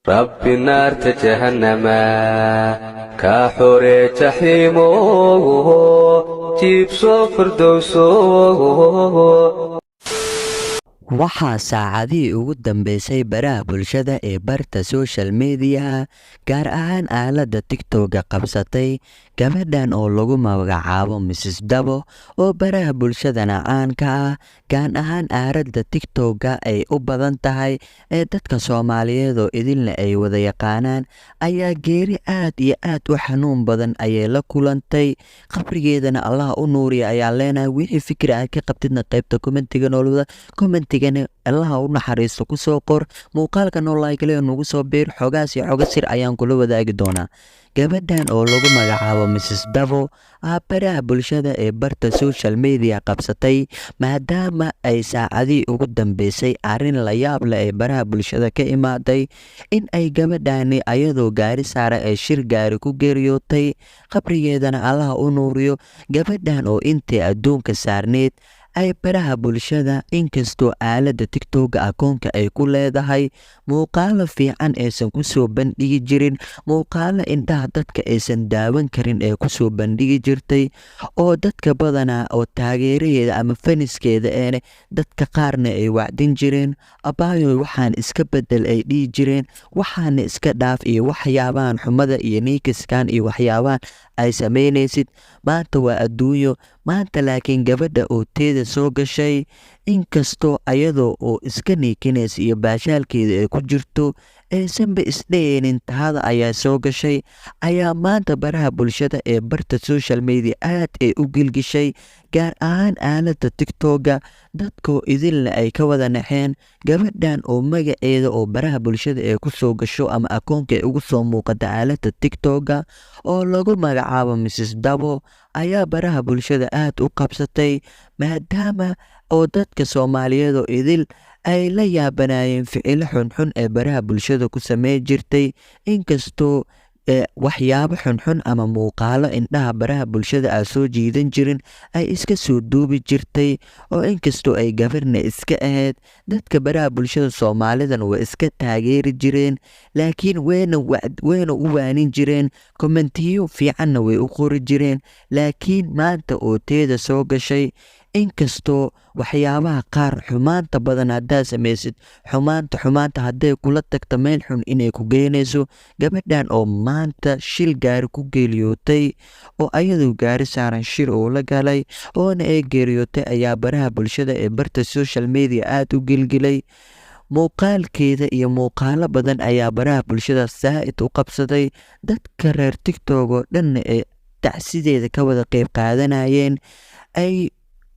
رب نار جهنم كحور جحيمه جيب صفر دوسه. waxaa saacadihii ugu dambeysay baraha bulshada ee barta social mediaha gaar ahaan aaladda tiktoka qabsatay gabadhan oo lagu magacaabo Mrs Dabo oo baraha bulshadana caan ka ah gaar ahaan aaladda tiktoka ay u badan tahay ee dadka Soomaaliyeed oo idinla ay wada yaqaanaan ayaa geeri aad iyo aad u xanuun badan ayay la kulantay qabrigeedana Allah u nuuriyo ayaa leenahay wixii fikir aad ka qabtidna qaybta commentiga noolada Allah u naxariisto ku soo qor muuqaalka noo like leh nagu soo beer xogaas iyo xoga sir ayaan kula wadaagi doonaa gabadhan oo lagu magacaabo Mrs Dabo baraha bulshada ee barta social media qabsatay maadaama ay saacadii ugu dambeysay arrin la yaab leh ee baraha bulshada ka imaaday in ay gabadhani ayadoo gaari saara ee shir gaari ku geeriyootay qabrigeedana Allah u nuuriyo gabadhan oo intii adduunka saarneed ay baraha bulshada inkastoo aaladda tiktoka akoonka ay ku leedahay muuqaalo fiican aysan ku soo bandhigi jirin muuqaalo indhaha dadka aysan daawan karin ee ku soo bandhigi jirtay oo dadka badanaa oo taageeraheeda ama faniskeeda eene dadka qaarna ay wacdin jireen abaayo waxaan iska bedel ay dhihi jireen waxaana iska dhaaf iyo waxyaabahan xumada iyo niikiskan iyo waxyaabahan ay samaynaysid maanta waa adduunyo maanta laakiin gabadha oo teeda soo gashay inkastoo ayadoo oo iska niikinaysa iyo baashaalkeeda ay ku jirto aysanba isdhayeenin tahada ayaa soo gashay ayaa maanta baraha bulshada ee barta social media aad ay u gilgishay gaar ahaan aaladda tiktoka dadkoo idinle ay ka wada naxeen gabadhan oo magaceeda oo baraha bulshada ee ku soo gasho ama akoonka ay ugu soo muuqata aaladda tiktoka oo lagu magacaabo Mrs Dabo ayaa baraha bulshada aad u qabsatay maadaama oo dadka Soomaaliyeed oo idil ay la yaabanayeen ficilo xunxun ee baraha bulshada ku sameey jirtay inkastoo waxyaabo xunxun ama muuqaalo indhaha baraha bulshada aan soo jiidan jirin ay iska soo duubi jirtay oo inkastoo ay gabarna iska ahayd dadka baraha bulshada Soomaalidan waa iska taageeri jireen laakiin wayna u waanin jireen kommentiyo fiicanna way u qori jireen laakiin maanta oo teeda soo gashay inkastoo waxyaabaha qaar xumaanta badan haddaad samaysid xumaanta hadday kula tagto meel xun inay ku geynayso gabadhan oo maanta shil gaari ku geeriyootay oo ayadoo gaari saaran shir oo la galay oona ay geeriyootay ayaa baraha bulshada ee barta social media aad u gilgilay muuqaalkeeda iyo muuqaalo badan ayaa baraha bulshada saa'id u qabsaday dadka reer tiktok oo dhanna ee tacsideeda ka wada qayb qaadanayeen ay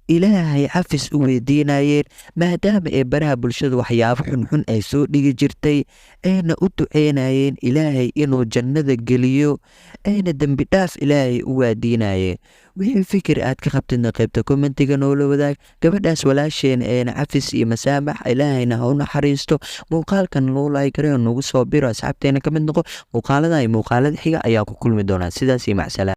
ilaahay xafis u weydiinayeen maadaama ay baraha bulshada waxyaabo xunxun ay soo dhigi jirtay ayna u duceynayeen ilaahay inuu jannada geliyo ayna dembi dhaaf ilaahay u waadiinayeen wixii fikir aad ka qabtidna qaybta commentiga noola wadaag gabadhaas walaasheena eena xafis iyo masaamax ilaahayna ha u naxariisto muuqaalkan loo like nagu soo biro asxaabteena ka mid noqo muuqaalada iyo muuqaalada xiga ayaa ku kulmi doonaa sidaas iyo macsalaam